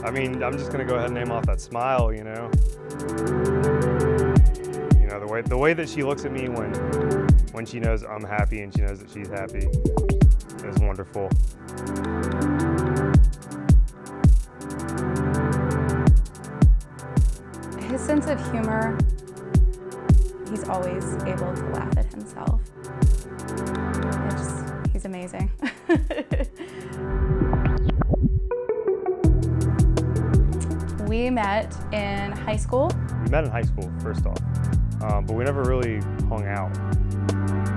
I mean, I'm just gonna go ahead and name off that smile, you know. You know, the way that she looks at me when she knows I'm happy and she knows that she's happy is wonderful. His sense of humor, he's always able to laugh at himself. He's amazing. We met in high school. We met in high school, first off, but we never really hung out.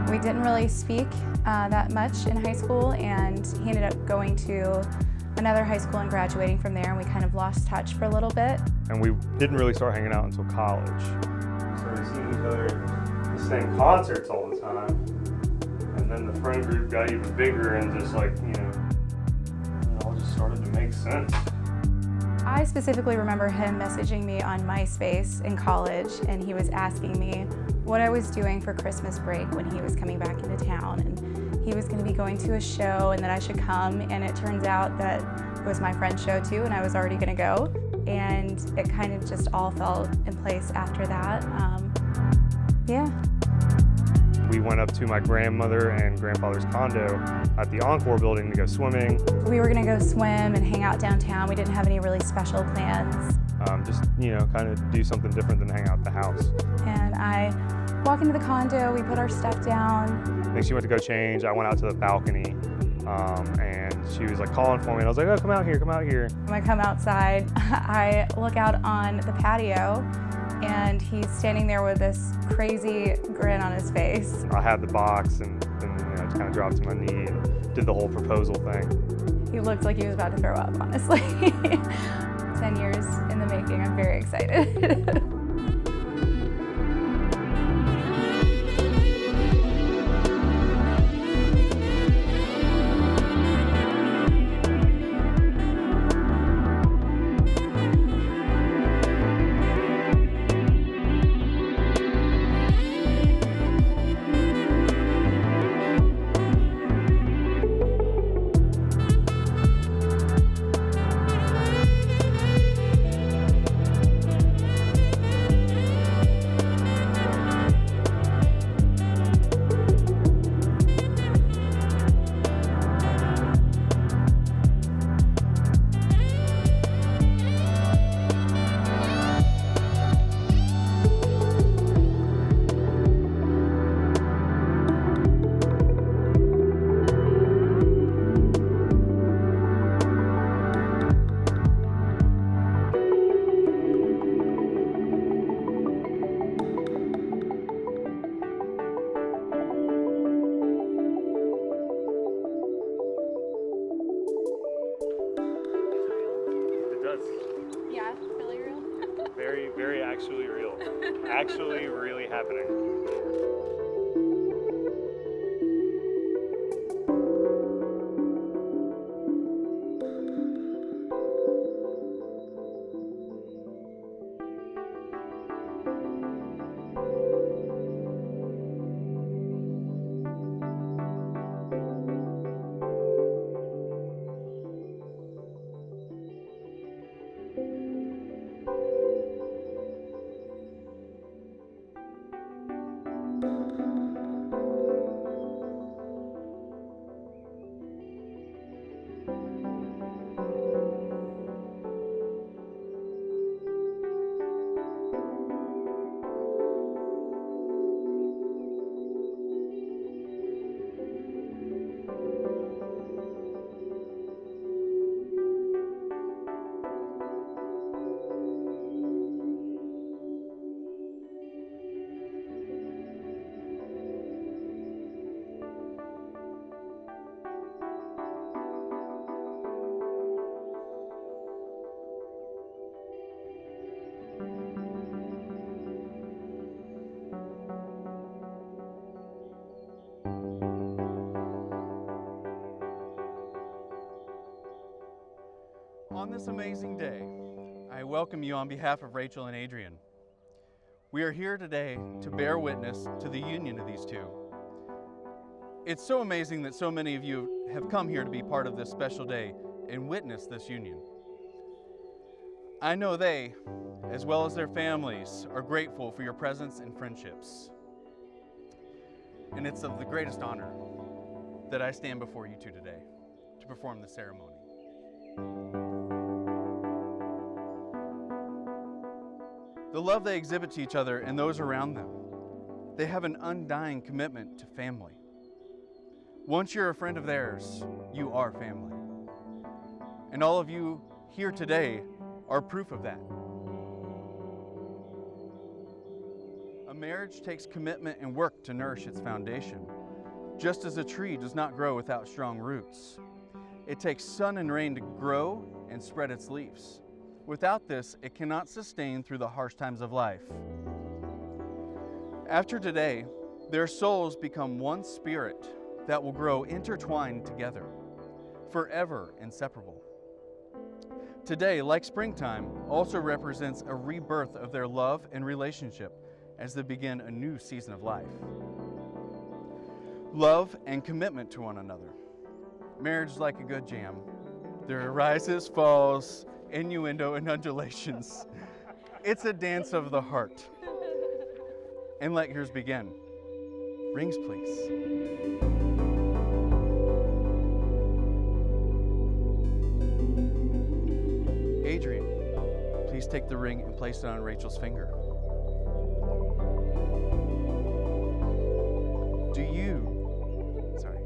We didn't really speak that much in high school, and he ended up going to another high school and graduating from there, and we kind of lost touch for a little bit. And we didn't really start hanging out until college. We started seeing each other at the same concerts all the time. And then the friend group got even bigger and just like, you know, it all just started to make sense. I specifically remember him messaging me on MySpace in college, and he was asking me what I was doing for Christmas break when he was coming back into town. And he was going to be going to a show and that I should come, and it turns out that it was my friend's show too, and I was already going to go. And it kind of just all fell in place after that. Yeah. We went up to my grandmother and grandfather's condo at the Encore building to go swimming. We were gonna go swim and hang out downtown. We didn't have any really special plans. Just, you know, kind of do something different than hang out at the house. And I walk into the condo, we put our stuff down. I think she went to go change. I went out to the balcony and she was like calling for me. And I was like, oh, come out here, come out here. When I come outside, I look out on the patio, and he's standing there with this crazy grin on his face. I had the box and you know, just kind of dropped to my knee and did the whole proposal thing. He looked like he was about to throw up, honestly. 10 years in the making, I'm very excited. Yeah, really real? Very, very actually real. Actually really happening. On this amazing day, I welcome you on behalf of Rachel and Adrian. We are here today to bear witness to the union of these two. It's so amazing that so many of you have come here to be part of this special day and witness this union. I know they, as well as their families, are grateful for your presence and friendships. And it's of the greatest honor that I stand before you two today to perform the ceremony. The love they exhibit to each other and those around them, they have an undying commitment to family. Once you're a friend of theirs, you are family. And all of you here today are proof of that. A marriage takes commitment and work to nourish its foundation, just as a tree does not grow without strong roots. It takes sun and rain to grow and spread its leaves. Without this, it cannot sustain through the harsh times of life. After today, their souls become one spirit that will grow intertwined together, forever inseparable. Today, like springtime, also represents a rebirth of their love and relationship as they begin a new season of life. Love and commitment to one another. Marriage is like a good jam. There are rises, falls, innuendo, and undulations. It's a dance of the heart. And let yours begin. Rings, please. Adrian, please take the ring and place it on Rachel's finger. Do you, sorry.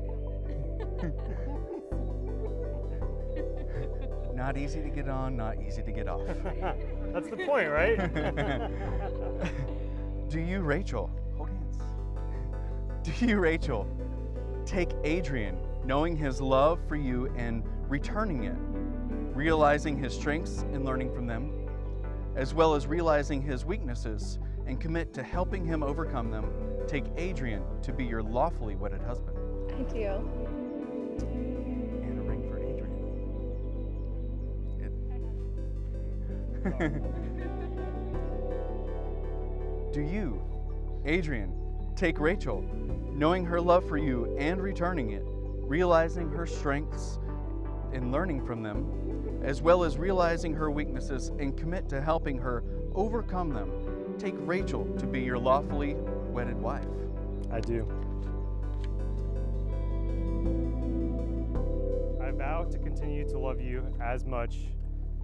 Not easy to get on, not easy to get off. That's the point, right? Do you, Rachel, hold hands. Do you, Rachel, take Adrian, knowing his love for you and returning it, realizing his strengths and learning from them, as well as realizing his weaknesses and commit to helping him overcome them, take Adrian to be your lawfully wedded husband? I do. And a ring for Adrian. Do you, Adrian, take Rachel, knowing her love for you and returning it, realizing her strengths and learning from them, as well as realizing her weaknesses and commit to helping her overcome them, take Rachel to be your lawfully wedded wife? I do. I vow to continue to love you as much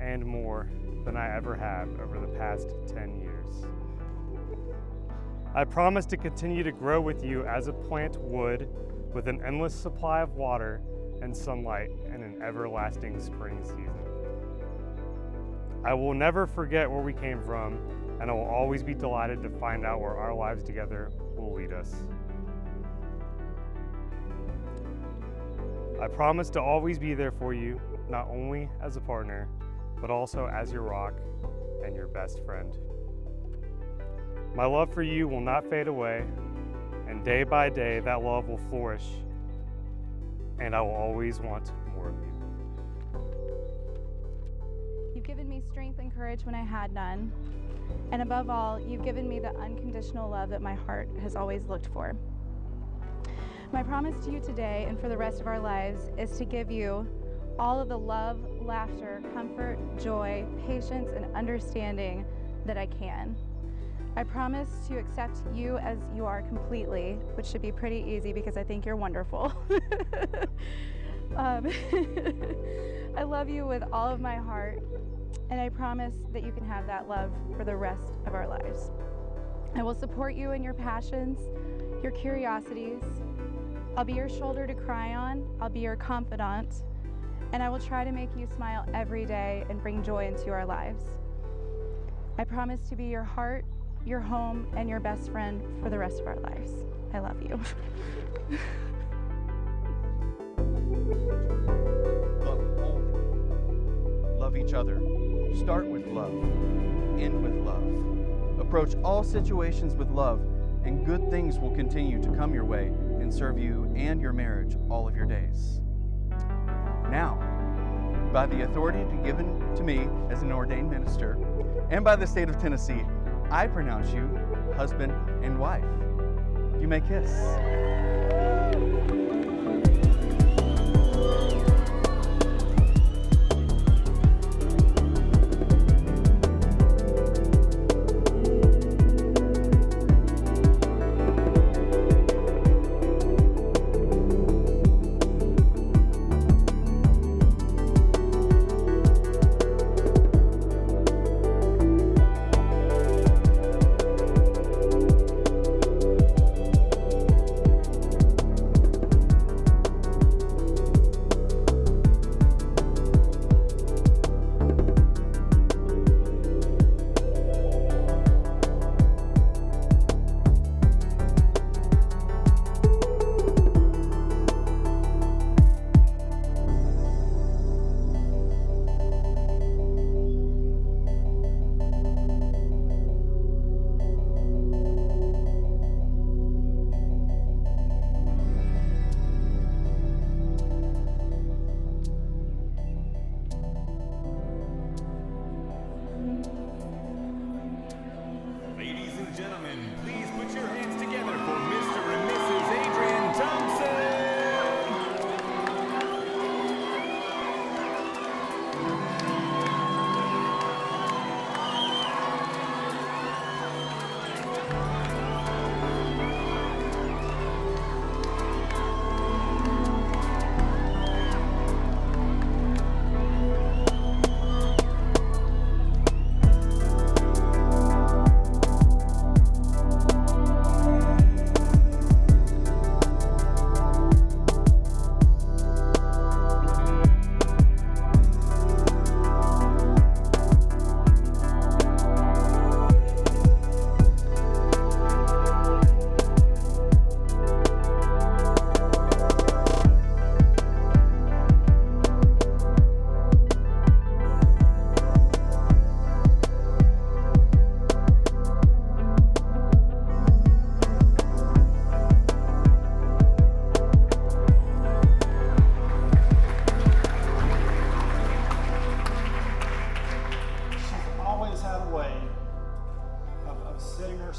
and more than I ever have over the past 10 years. I promise to continue to grow with you as a plant would, with an endless supply of water and sunlight and an everlasting spring season. I will never forget where we came from, and I will always be delighted to find out where our lives together will lead us. I promise to always be there for you, not only as a partner, but also as your rock and your best friend. My love for you will not fade away, and day by day that love will flourish, and I will always want more of you. You've given me strength and courage when I had none, and above all, you've given me the unconditional love that my heart has always looked for. My promise to you today and for the rest of our lives is to give you all of the love, laughter, comfort, joy, patience, and understanding that I can. I promise to accept you as you are completely, which should be pretty easy because I think you're wonderful. I love you with all of my heart, and I promise that you can have that love for the rest of our lives. I will support you in your passions, your curiosities. I'll be your shoulder to cry on. I'll be your confidant, and I will try to make you smile every day and bring joy into our lives. I promise to be your heart, your home, and your best friend for the rest of our lives. I love you. Love only. Love each other. Start with love. End with love. Approach all situations with love, and good things will continue to come your way and serve you and your marriage all of your days. Now, by the authority given to me as an ordained minister, and by the state of Tennessee, I pronounce you husband and wife. You may kiss.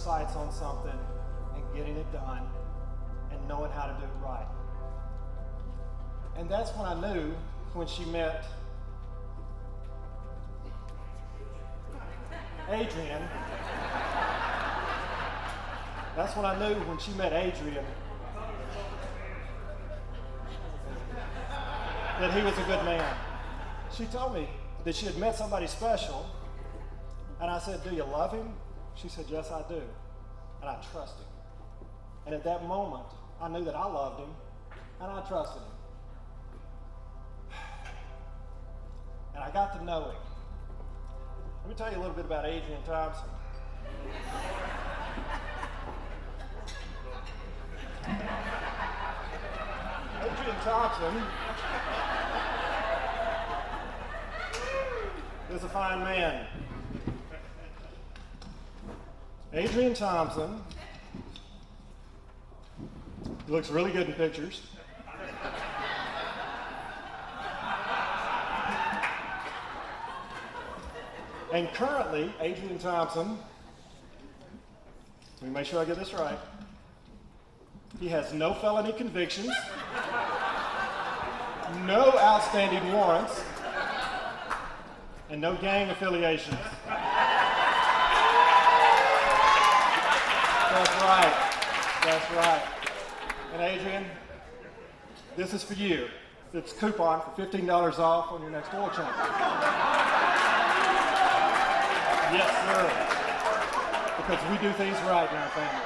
sights on something and getting it done and knowing how to do it right. And that's when I knew when she met Adrian. That's when I knew when she met Adrian that he was a good man. She told me that she had met somebody special, and I said, "Do you love him?" She said, "Yes, I do, and I trust him." And at that moment, I knew that I loved him, and I trusted him. And I got to know him. Let me tell you a little bit about Adrian Thompson. Adrian Thompson is a fine man. Adrian Thompson looks really good in pictures. And currently, Adrian Thompson, let me make sure I get this right, he has no felony convictions, no outstanding warrants, and no gang affiliations. That's right. That's right. And Adrian, this is for you. It's a coupon for $15 off on your next oil change. Yes, sir. Because we do things right in our family.